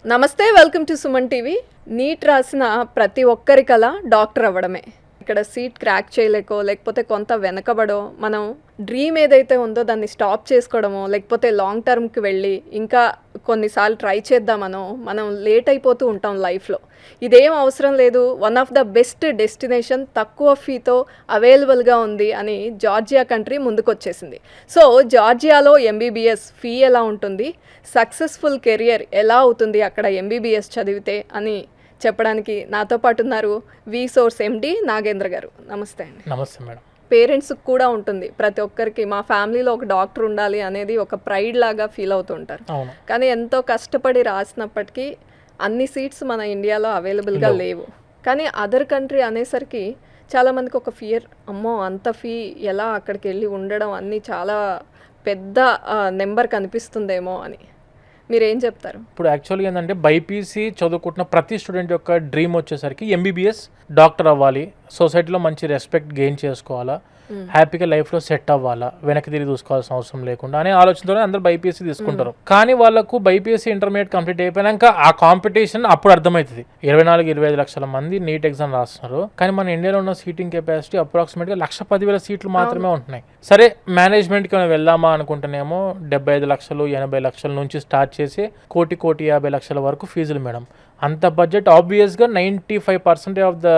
నమస్తే, welcome to Suman TV. NEET రాసిన ప్రతి ఒక్కరి కల డాక్టర్ అవ్వడమే. ఇక్కడ సీట్ క్రాక్ చేయలేకో లేకపోతే కొంత వెనకబడో మనం డ్రీమ్ ఏదైతే ఉందో దాన్ని స్టాప్ చేసుకోవడమో లేకపోతే లాంగ్ టర్మ్కి వెళ్ళి ఇంకా కొన్నిసార్లు ట్రై చేద్దామనో మనం లేట్ అయిపోతూ ఉంటాం లైఫ్లో. ఇదేం అవసరం లేదు, one of the best destination తక్కువ ఫీతో అవైలబుల్గా ఉంది అని జార్జియా కంట్రీ ముందుకొచ్చేసింది. సో జార్జియాలో ఎంబీబీఎస్ ఫీ ఎలా ఉంటుంది, సక్సెస్ఫుల్ కెరియర్ ఎలా అవుతుంది అక్కడ ఎంబీబీఎస్ చదివితే అని చెప్పడానికి నాతో పాటు ఉన్నారు వి సోర్స్ ఎండి నాగేంద్ర గారు. నమస్తే అండి. నమస్తే మేడం. పేరెంట్స్కి కూడా ఉంటుంది, ప్రతి ఒక్కరికి మా ఫ్యామిలీలో ఒక డాక్టర్ ఉండాలి అనేది ఒక ప్రైడ్ లాగా ఫీల్ అవుతుంటారు. కానీ ఎంతో కష్టపడి రాసినప్పటికీ అన్ని సీట్స్ మన ఇండియాలో అవైలబుల్గా లేవు. కానీ అదర్ కంట్రీ అనేసరికి చాలామందికి ఒక ఫియర్, అమ్మో అంత ఫీ ఎలా అక్కడికి వెళ్ళి ఉండడం అన్నీ చాలా పెద్ద నెంబర్ కనిపిస్తుందేమో అని. మీరేం చెప్తారు? ఇప్పుడు యాక్చువల్గా ఏంటంటే బైపీసీ చదువుకుంటున్న ప్రతి స్టూడెంట్ యొక్క డ్రీమ్ వచ్చేసరికి ఎంబీబీఎస్ డాక్టర్ అవ్వాలి, సొసైటీలో మంచి రెస్పెక్ట్ గెయిన్ చేసుకోవాలా, హ్యాపీగా లైఫ్లో సెట్ అవ్వాలా, వెనక్కి తిరిగి చూసుకోవాల్సిన అవసరం లేకుండా అనే ఆలోచనతోనే అందరూ బైపీఎస్సీ తీసుకుంటారు. కానీ వాళ్ళకు బైపీఎస్సీ ఇంటర్మీడియట్ కంప్లీట్ అయిపోయాక ఆ కాంపిటీషన్ అప్పుడు అర్థమవుతుంది. 24-25 లక్షల మంది నీట్ ఎగ్జామ్ రాస్తున్నారు. కానీ మన ఇండియాలో ఉన్న సీటింగ్ కెపాసిటీ అప్రాక్సిమేట్గా 1,10,000 సీట్లు మాత్రమే ఉంటున్నాయి. సరే మేనేజ్మెంట్కి వెళ్దామా అనుకుంటేనేమో 75 లక్షలు 80 లక్షల నుంచి స్టార్ట్ చేసి 1,50 లక్షల వరకు ఫీజులు మేడం. అంత బడ్జెట్ ఆబ్వియస్గా 95% of the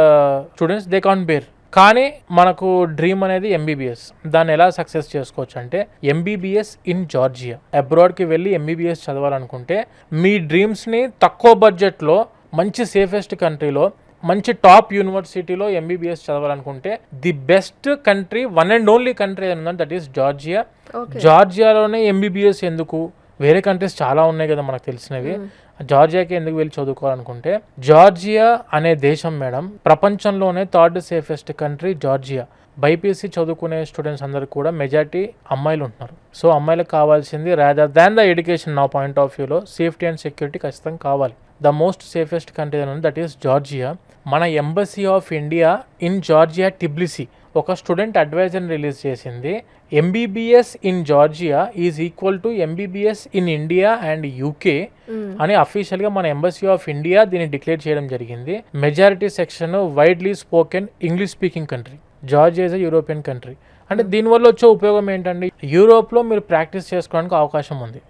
students they can't bear. కానీ మనకు డ్రీమ్ అనేది ఎంబీబీఎస్. దాన్ని ఎలా సక్సెస్ చేసుకోవచ్చు అంటే ఎంబీబీఎస్ ఇన్ జార్జియా. అబ్రాడ్కి వెళ్ళి ఎంబీబీఎస్ చదవాలనుకుంటే మీ డ్రీమ్స్ని తక్కువ బడ్జెట్లో మంచి సేఫెస్ట్ కంట్రీలో మంచి టాప్ యూనివర్సిటీలో ఎంబీబీఎస్ చదవాలనుకుంటే the best country, one and only country ఏదైనా దట్ ఈస్ జార్జియా. జార్జియాలోనే ఎంబీబీఎస్ ఎందుకు, వేరే కంట్రీస్ చాలా ఉన్నాయి కదా మనకు తెలిసినవి. జార్జియాకి ఎందుకు వెళ్ళి చదువుకోవాలనుకుంటే జార్జియా అనే దేశం మేడం ప్రపంచంలోనే third safest country Georgia. BiPC చదువుకునే స్టూడెంట్స్ అందరు కూడా మెజారిటీ అమ్మాయిలు ఉంటున్నారు. సో అమ్మాయిలకు కావాల్సింది రాదర్ దాన్ ద ఎడ్యుకేషన్ నా పాయింట్ ఆఫ్ వ్యూలో సేఫ్టీ అండ్ సెక్యూరిటీ ఖచ్చితంగా కావాలి. ద మోస్ట్ సేఫెస్ట్ కంట్రీ అని దట్ ఈస్ జార్జియా. మన embassy of India in Georgia టిబ్లిసీ ఒక స్టూడెంట్ అడ్వైజర్ని రిలీజ్ చేసింది. MBBS in Georgia is equal to MBBS in India and UK అని అఫీషియల్గా మన ఎంబసీ ఆఫ్ ఇండియా దీన్ని డిక్లేర్ చేయడం జరిగింది. Majority section widely spoken English speaking country. Georgia is a European country. అంటే దీనివల్ల వచ్చే ఉపయోగం ఏంటండి, యూరోప్లో మీరు ప్రాక్టీస్ చేసుకోవడానికి అవకాశం ఉంది.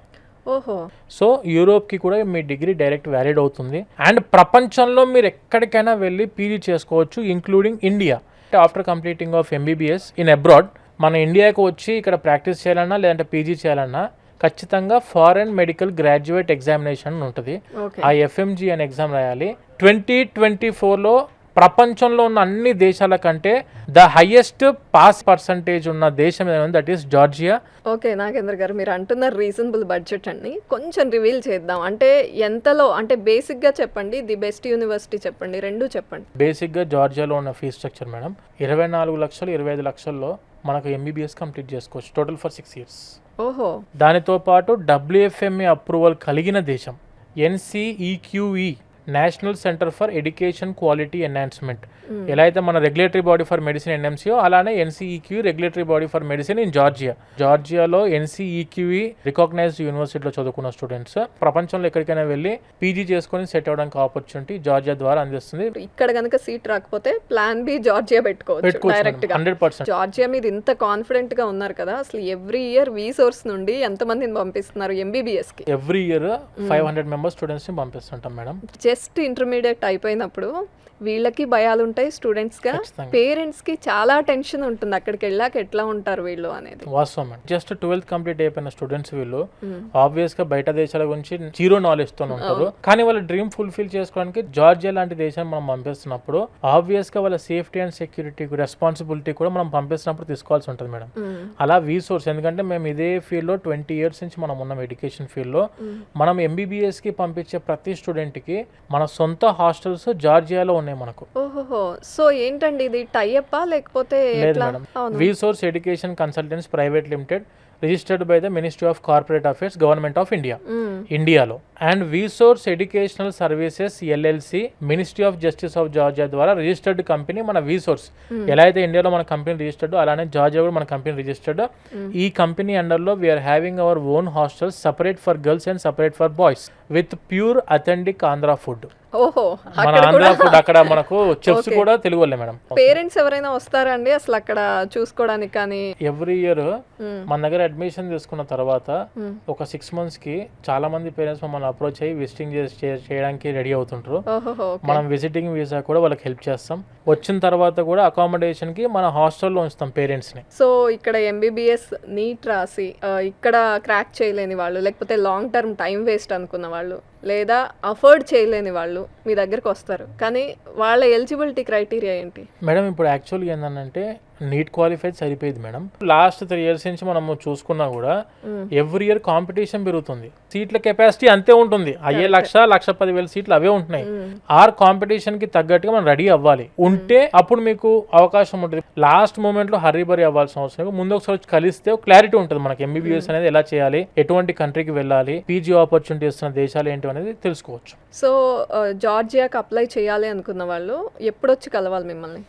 సో యూరోప్కి కూడా మీ డిగ్రీ డైరెక్ట్ వ్యాలిడ్ అవుతుంది. అండ్ ప్రపంచంలో మీరు ఎక్కడికైనా వెళ్ళి పీజీ చేసుకోవచ్చు, including India. After completing of MBBS in abroad మన ఇండియాకు వచ్చి ఇక్కడ ప్రాక్టీస్ చేయాలన్నా లేదంటే పీజీ చేయాలన్నా ఖచ్చితంగా ఫారెన్ మెడికల్ గ్రాడ్యుయేట్ ఎగ్జామినేషన్ ఉంటుంది. ఆ ఎఫ్ఎంజీ అనే ఎగ్జామ్ రాయాలి. 2024లో ప్రపంచంలో ఉన్న అన్ని దేశాల కంటే ద హైయెస్ట్ పాస్ పర్సంటేజ్ ఉన్న దేశం ఏదైనా that is Georgia. Okay Nagendra గారు, మీరు అంటున్న రీజనబుల్ బడ్జెట్ అండి, కొంచెం రివీల్ చేద్దాం. అంటే ఎంతలో, అంటే బేసిక్గా చెప్పండి, ది బెస్ట్ యూనివర్సిటీ చెప్పండి, రెండు చెప్పండి. బేసిక్గా జార్జియాలో ఉన్న ఫీ స్ట్రక్చర్ మేడం 24 లక్షలు 25 లక్షల్లో మనకు ఎంబీబీఎస్ కంప్లీట్ చేసుకోవచ్చు టోటల్ ఫర్ 6 years. దానితో పాటు WFMA అప్రూవల్ కలిగిన దేశం NCEQE national centre for education quality enhancement. ఎలా అయితే మన regulatory body for medicine NMCO అలానే NCEQE regulatory body for medicine in Georgia. జార్జియాలో NCEQE రికగ్నైజ్డ్ యూనివర్సిటీలో చదువుకున్న స్టూడెంట్స్ ప్రపంచంలో ఎక్కడికైనా వెళ్ళి పీజీ చేసుకుని సెట్ అవ్వడానికి ఆపర్చునిటీ జార్జియా ద్వారా అందిస్తుంది. ఇక్కడ కనుక సీట్ రాకపోతే ప్లాన్ బి జార్జియా పెట్టుకోవచ్చు డైరెక్ట్ గా. 100%. జార్జియా మీద ఇంత కాన్ఫిడెంట్ గా ఉన్నారు కదా, అసలు ఎవ్రీ ఇయర్ వి సోర్స్ నుండి ఎంత మందిని పంపిస్తున్నారు ఎంబీబీఎస్ కి? ఎవ్రీ ఇయర్ 500 మెంబర్స్ స్టూడెంట్స్ ని పంపిస్తుంటాం మేడం. జస్ట్ ఇంటర్మీడియట్ అయిపోయినప్పుడు వీళ్ళకి భయాలు ఉంటాయి, స్టూడెంట్స్ గా పేరెంట్స్ కి చాలా టెన్షన్ ఉంటుంది అక్కడికి వెళ్ళాక ఎట్లా ఉంటారు వీళ్ళు అనేది. వాస్తవం. జస్ట్ 12th కంప్లీట్ అయిపోయిన స్టూడెంట్స్ వీళ్ళు ఆబ్వియస్ గా బయట దేశాల గురించి జీరో నాలెడ్జ్ తో ఉంటారు. కానీ వాళ్ళ డ్రీమ్ ఫుల్ఫిల్ చేసుకోవడానికి జార్జియా లాంటి దేశాన్ని మనం పంపిస్తున్నప్పుడు ఆబ్వియస్ గా వాళ్ళ సేఫ్టీ అండ్ సెక్యూరిటీ రెస్పాన్సిబిలిటీ కూడా మనం పంపిస్తున్నప్పుడు తీసుకోవాల్సి ఉంటుంది మేడం. అలా వి సోర్స్, ఎందుకంటే మేము ఇదే ఫీల్డ్ లో 20 years నుంచి మనం ఉన్నాం ఎడ్యుకేషన్ ఫీల్డ్ లో. మనం ఎంబీబీఎస్ కి పంపించే ప్రతి స్టూడెంట్ కి మన సొంత హాస్టల్స్ జార్జియాలో ఉన్నాయి మనకు. సో ఏంటండి ఇది టైఅప్ లేకపోతే లేదు madam. We source education consultants private limited registered by the ministry of corporate affairs government of India ఇండియాలో. And VSource educational services LLC ministry of justice of Georgia ద్వారా రిజిస్టర్డ్ కంపెనీ మన VSource. ఎలా అయితే ఇండియాలో మన company registered అలానే Georgia కూడా మన కంపెనీ రిజిస్టర్డ్. ఈ కంపెనీ అండర్లో we're having our own hostels separate for girls and separate for boys with pure authentic Andhra food. ఓహో, మన ఆంధ్ర ఫుడ్ అక్కడ మనకు చెఫ్స్ కూడా తెలుగు వాళ్ళే మేడం. పేరెంట్స్ ఎవరైనా వస్తారా అండి అసలు అక్కడ చూసుకోవడానికి? కానీ ఎవ్రీ ఇయర్ మన దగ్గర అడ్మిషన్ తీసుకున్న తర్వాత ఒక 6 months కి చాలా మంది పేరెంట్స్ మమ్మల్ని అప్రోచ్ అయ్యి విజిటింగ్ చేయడానికి రెడీ అవుతుంటారు. మనం విజిటింగ్ వీసా కూడా వాళ్ళకి హెల్ప్ చేస్తాం. వచ్చిన తర్వాత కూడా అకామిడేషన్ కి మన హాస్టల్లో ఉంచుతాం పేరెంట్స్ ని. సో ఇక్కడ MBBS నీట్ రాసి ఇక్కడ క్రాక్ చేయలేని వాళ్ళు, లేకపోతే లాంగ్ టర్మ్ టైం వేస్ట్ అనుకున్న వాళ్ళు, లేదా అఫోర్డ్ చేయలేని వాళ్ళు మీ దగ్గరకు వస్తారు. కానీ వాళ్ళ ఎలిజిబిలిటీ క్రైటీరియా ఏంటి మేడం? ఇప్పుడు యాక్చువల్గా ఏంటంటే నీట్ క్వాలిఫైడ్ సరిపోయింది మేడం. లాస్ట్ 3 years నుంచి మనం చూసుకున్నా కూడా ఎవ్రీ ఇయర్ కాంపిటీషన్ పెరుగుతుంది. సీట్ల కెపాసిటీ అంతే ఉంటుంది. అయ్యే 1,10,000 సీట్లు అవే ఉంటున్నాయి. ఆర్ కాంపిటీషన్ కి తగ్గట్టుగా మనం రెడీ అవ్వాలి. ఉంటే అప్పుడు మీకు అవకాశం ఉంటుంది. లాస్ట్ మూమెంట్ లో హర్రీబరీ అవ్వాల్సిన అవసరం లేదు. ముందు ఒకసారి కలిస్తే క్లారిటీ ఉంటుంది మనకి. MBBS అనేది ఎలా చేయాలి, ఎటువంటి కంట్రీకి వెళ్ళాలి, పీజీ ఆపర్చునిటీ ఇస్తున్న దేశాలు ఏంటి అనేది తెలుసుకోవచ్చు. సో జార్జియాకి అప్లై చేయాలి అనుకున్న వాళ్ళు ఎప్పుడు వచ్చి కలవాలి మిమ్మల్ని?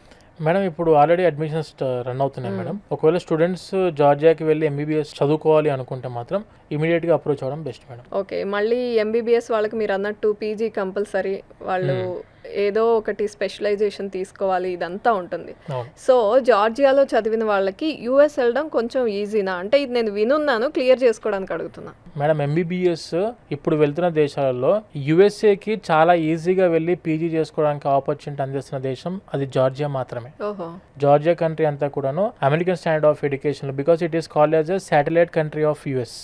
మేడం ఇప్పుడు ఆల్రెడీ అడ్మిషన్స్ రన్ అవుతున్నాయి మేడం. ఒకవేళ స్టూడెంట్స్ జార్జియాకి వెళ్ళి MBBS చదువుకోవాలి అనుకుంటే మాత్రం ఇమీడియట్ గా అప్రోచ్ అవ్వడం బెస్ట్ మేడం. ఓకే, మళ్ళీ MBBS వాళ్ళకి మీరు అన్నట్టు పీజీ కంపల్సరీ, వాళ్ళు ఏదో ఒకటి స్పెషలైజేషన్ తీసుకోవాలి, ఇదంతా ఉంటుంది. సో జార్జియాలో చదివిన వాళ్ళకి US వెళ్ళడం కొంచెం ఈజీనా? అంటే ఇది నేను వినున్నాను, క్లియర్ చేసుకోవడానికి అడుగుతున్నా. మేడం MBBS ఇప్పుడు వెళ్తున్న దేశాలలో USA కి చాలా ఈజీగా వెళ్ళి పీజీ చేసుకోవడానికి ఆపర్చునిటీ అందిస్తున్న దేశం అది జార్జియా మాత్రమే. జార్జియా కంట్రీ అంతా కూడాను American standard of education, because it is called as a satellite country of US.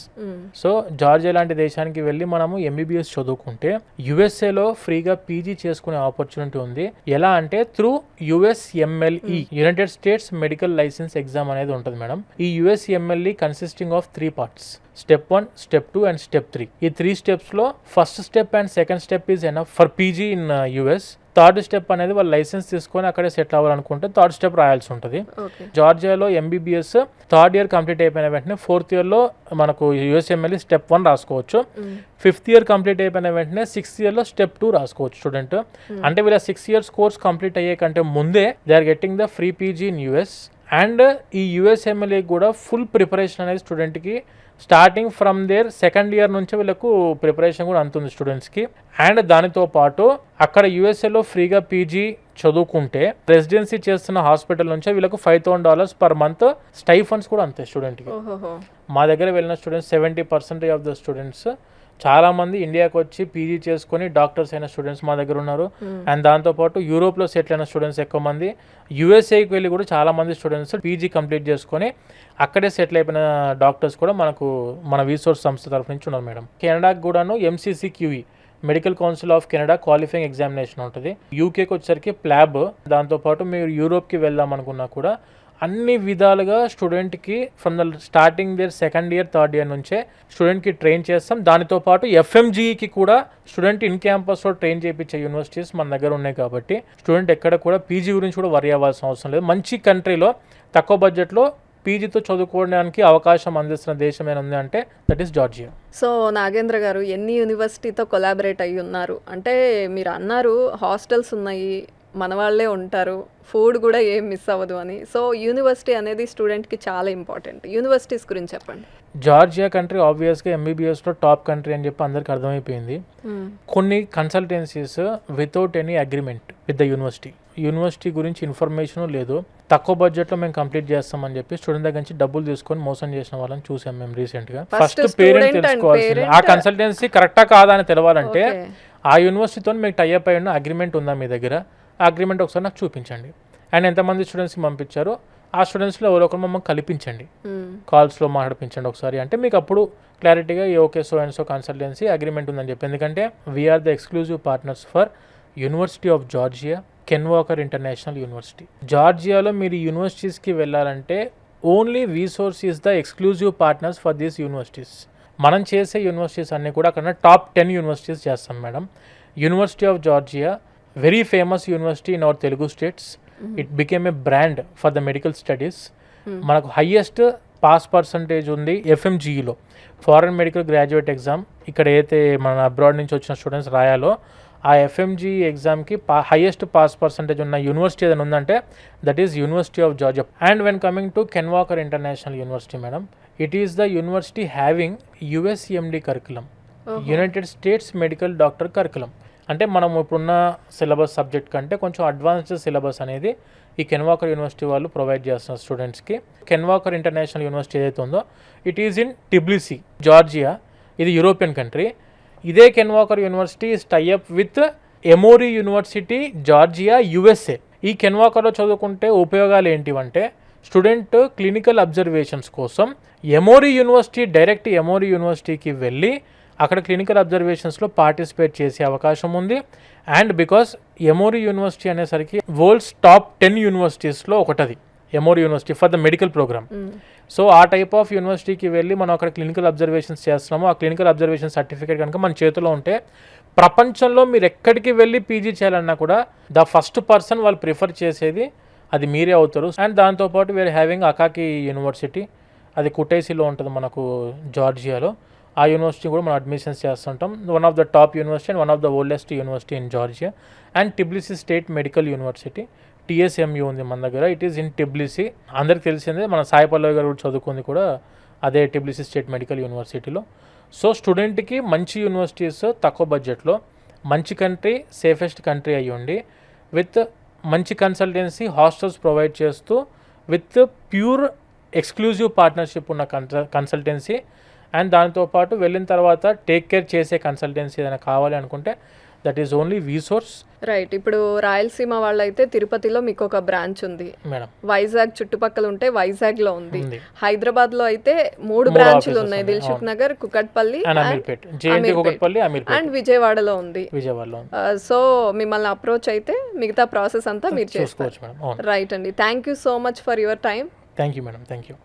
So Georgia లాంటి దేశానికి వెళ్ళి మనము MBBS చదువుకుంటే USA లో ఫ్రీగా పీజీ చేసుకునే ఆపర్చునిటీ ఉంది. ఎలా అంటే through USMLE, United States medical licence exam అనేది ఉంటుంది మేడం. ఈ USMLE consisting of 3 parts. Step 1, Step 2 and Step 3. ఈ 3 steps లో first step and second step is enough for PG in US. Third step అనేది వాళ్ళు లైసెన్స్ తీసుకొని అక్కడే settle అవ్వాలనుకుంటే థర్డ్ స్టెప్ రాయాల్సి ఉంటుంది. జార్జియాలో MBBS 3rd year కంప్లీట్ అయిపోయిన వెంటనే 4th year లో మనకు USMLE Step 1 రాసుకోవచ్చు. 5th year కంప్లీట్ అయిపోయిన వెంటనే 6th year లో Step 2 రాసుకోవచ్చు స్టూడెంట్. అంటే వీళ్ళ 6 years కోర్స్ కంప్లీట్ అయ్యే కంటే ముందే they are getting the free PG in US. And ఈ USMLE కూడా ఫుల్ ప్రిపరేషన్ అనేది స్టూడెంట్కి starting from there 2nd year నుంచి వీళ్ళకు ప్రిపరేషన్ కూడా అంతుంది స్టూడెంట్స్కి. అండ్ దానితో పాటు అక్కడ USA లో ఫ్రీగా పీజీ చదువుకుంటే రెసిడెన్సీ చేస్తున్న హాస్పిటల్ నుంచే వీళ్ళకు $5,000 per month స్టైఫండ్స్ కూడా అంతే స్టూడెంట్కి. మా దగ్గర వెళ్ళిన స్టూడెంట్స్ 70% ఆఫ్ ద స్టూడెంట్స్ చాలా మంది ఇండియాకి వచ్చి పీజీ చేసుకొని డాక్టర్స్ అయిన స్టూడెంట్స్ మా దగ్గర ఉన్నారు. అండ్ దాంతోపాటు యూరోప్లో సెటిల్ అయిన స్టూడెంట్స్ ఎక్కువ మంది, USA కి వెళ్ళి కూడా చాలా మంది స్టూడెంట్స్ పీజీ కంప్లీట్ చేసుకొని అక్కడే సెటిల్ అయిపోయిన డాక్టర్స్ కూడా మనకు మన వీసోర్స్ సంస్థ తరఫు నుంచి ఉన్నారు మేడం. కెనడాకి కూడాను MCCQE, medical council of Canada qualifying examination ఉంటుంది. యూకేకి వచ్చేసరికి ప్లాబ్. దాంతోపాటు మీరు యూరోప్కి వెళ్దాం అనుకున్నా కూడా అన్ని విధాలుగా స్టూడెంట్కి from the starting there 2nd year 3rd year నుంచే స్టూడెంట్కి ట్రైన్ చేస్తాం. దానితో పాటు FMGEకి కూడా స్టూడెంట్ ఇన్ క్యాంపస్లో ట్రైన్ చేయించే యూనివర్సిటీస్ మన దగ్గర ఉన్నాయి. కాబట్టి స్టూడెంట్ ఎక్కడ కూడా పీజీ గురించి కూడా వరి అవ్వాల్సిన అవసరం లేదు. మంచి కంట్రీలో తక్కువ బడ్జెట్లో పీజీతో చదువుకోవడానికి అవకాశం అందిస్తున్న దేశం ఏముంది అంటే that is Georgia. So Nagendra గారు ఎన్ని యూనివర్సిటీతో కొలాబరేట్ అయ్యి ఉన్నారు అంటే, మీరు అన్నారు హాస్టల్స్ ఉన్నాయి, మన వాళ్ళే ఉంటారు, ఫుడ్ కూడా ఏం మిస్ అవ్వదు అని. సో యూనివర్సిటీ అనేది స్టూడెంట్కి చాలా ఇంపార్టెంట్. యూనివర్సిటీస్ గురించి చెప్పండి. జార్జియా కంట్రీ ఆబ్వియస్గా MBBSలో టాప్ కంట్రీ అని చెప్పి అందరికి అర్థమైపోయింది. కొన్ని consultancies without any agreement with the university గురించి ఇన్ఫర్మేషన్ లేదు, తక్కువ బడ్జెట్లో మేము కంప్లీట్ చేస్తామని చెప్పి స్టూడెంట్ దగ్గర నుంచి డబ్బులు తీసుకొని మోసం చేసిన వాళ్ళని చూసాం మేము రీసెంట్గా. ఫస్ట్ పేరెంట్ తెలుసుకోవాల్సింది ఆ కన్సల్టెన్సీ కరెక్టా కాదా అని తెలవాలంటే ఆ యూనివర్సిటీతో మీకు టైఅప్ అయి ఉన్న అగ్రిమెంట్ ఉందా మీ దగ్గర, ఆ అగ్రిమెంట్ ఒకసారి నాకు చూపించండి. అండ్ ఎంతమంది స్టూడెంట్స్కి పంపించారో ఆ స్టూడెంట్స్లో ఎవరో ఒకరు మమ్మల్ని కల్పించండి, కాల్స్లో మాట్లాడిపించండి ఒకసారి. అంటే మీకు అప్పుడు క్లారిటీగా okay so and so consultancy agreement ఉందని చెప్పి. ఎందుకంటే we're the exclusive partners for University of Georgia, Ken Walker International University. జార్జియాలో మీరు యూనివర్సిటీస్కి వెళ్ళాలంటే only VSource is the exclusive partners for these universities. మనం చేసే యూనివర్సిటీస్ అన్నీ కూడా అక్కడ టాప్ 10 యూనివర్సిటీస్ చేస్తాం madam. University of Georgia very famous university in our Telugu states. It became a brand for the medical studies. మనకు హైయెస్ట్ పాస్ పర్సంటేజ్ ఉంది ఎఫ్ఎంజీఈలో, foreign medical graduate exam. ఇక్కడ అయితే మన అబ్రాడ్ నుంచి వచ్చిన స్టూడెంట్స్ రాయాలో ఆ ఎఫ్ఎంజీ ఎగ్జామ్కి హైయెస్ట్ పాస్ పర్సంటేజ్ ఉన్న యూనివర్సిటీ ఏదైనా ఉందంటే that is University of Georgia. And when coming to Ken Walker International University madam, it is the university having USMD curriculum, United States medical doctor curriculum. అంటే మనం ఇప్పుడున్న syllabus subject కంటే కొంచెం advanced syllabus అనేది ఈ can walker university వాళ్ళు provide చేస్తున్నారు స్టూడెంట్స్కి. కెన్ వాకర్ ఇంటర్నేషనల్ యూనివర్సిటీ ఏదైతే ఉందో ఇట్ ఈజ్ ఇన్ టిబ్లిసీ, జార్జియా. ఇది యూరోపియన్ కంట్రీ. ఇదే can walker university is tie up with Emory university, Georgia, USA. ఈ కెన్ వాకర్లో చదువుకుంటే ఉపయోగాలు ఏంటివంటే స్టూడెంట్ క్లినికల్ అబ్జర్వేషన్స్ కోసం ఎమోరీ యూనివర్సిటీ, డైరెక్ట్ ఎమోరీ యూనివర్సిటీకి వెళ్ళి అక్కడ క్లినికల్ అబ్జర్వేషన్స్లో పార్టిసిపేట్ చేసే అవకాశం ఉంది. అండ్ బికాస్ ఎమోరీ యూనివర్సిటీ అనేసరికి world's top 10 యూనివర్సిటీస్లో ఒకటది Emory university for the medical program. So ఆ టైప్ ఆఫ్ యూనివర్సిటీకి వెళ్ళి మనం అక్కడ క్లినికల్ అబ్జర్వేషన్స్ చేస్తున్నాము. ఆ క్లినికల్ అబ్జర్వేషన్ సర్టిఫికేట్ కనుక మన చేతిలో ఉంటే ప్రపంచంలో మీరు ఎక్కడికి వెళ్ళి పీజీ చేయాలన్నా కూడా ద ఫస్ట్ పర్సన్ వాళ్ళు ప్రిఫర్ చేసేది అది మీరే అవుతారు. అండ్ దాంతోపాటు వీఆర్ హ్యావింగ్ అకాకి యూనివర్సిటీ, అది కుటైసీలో ఉంటుంది మనకు జార్జియాలో. ఆ యూనివర్సిటీ కూడా మనం అడ్మిషన్స్ చేస్తుంటాం. One of the top university and one of the oldest university in Georgia. And Tbilisi State Medical University, TSMU ఉంది మన దగ్గర. It is in Tbilisi. అందరికి తెలిసిందే, మన సాయి పల్లవి గారు కూడా చదువుకుంది కూడా అదే టిబ్లిసీ స్టేట్ మెడికల్ యూనివర్సిటీలో. సో స్టూడెంట్కి మంచి యూనివర్సిటీస్ తక్కువ బడ్జెట్లో, మంచి కంట్రీ, సేఫెస్ట్ కంట్రీ అయ్యి ఉండి విత్ మంచి కన్సల్టెన్సీ, హాస్టల్స్ ప్రొవైడ్ చేస్తూ విత్ ప్యూర్ ఎక్స్క్లూజివ్ పార్ట్నర్షిప్ ఉన్న కన్సల్టెన్సీ. అండ్ దాంతోపాటు వెళ్ళిన తర్వాత టేక్ కేర్ చేసే కన్సల్టెన్సీ ఏదైనా కావాలి అనుకుంటే దట్ ఈస్ ఓన్లీ వీసోర్స్. రైట్. ఇప్పుడు రాయలసీమ వాళ్ళైతే తిరుపతిలో మీకు ఒక బ్రాంచ్ ఉంది మేడం, వైజాగ్ చుట్టుపక్కల ఉంటే వైజాగ్లో ఉంది, హైదరాబాద్లో అయితే 3 బ్రాంచ్లు ఉన్నాయి, దిల్సుఖ్ నగర్, కుకట్పల్లి అండ్ విజయవాడలో ఉంది. సో మిమ్మల్ని అప్రోచ్ అయితే మిగతా ప్రాసెస్ అంతా మీరు చేసుకోవచ్చు. రైట్ అండి. Thank you so much for your time. Thank you madam. Thank you.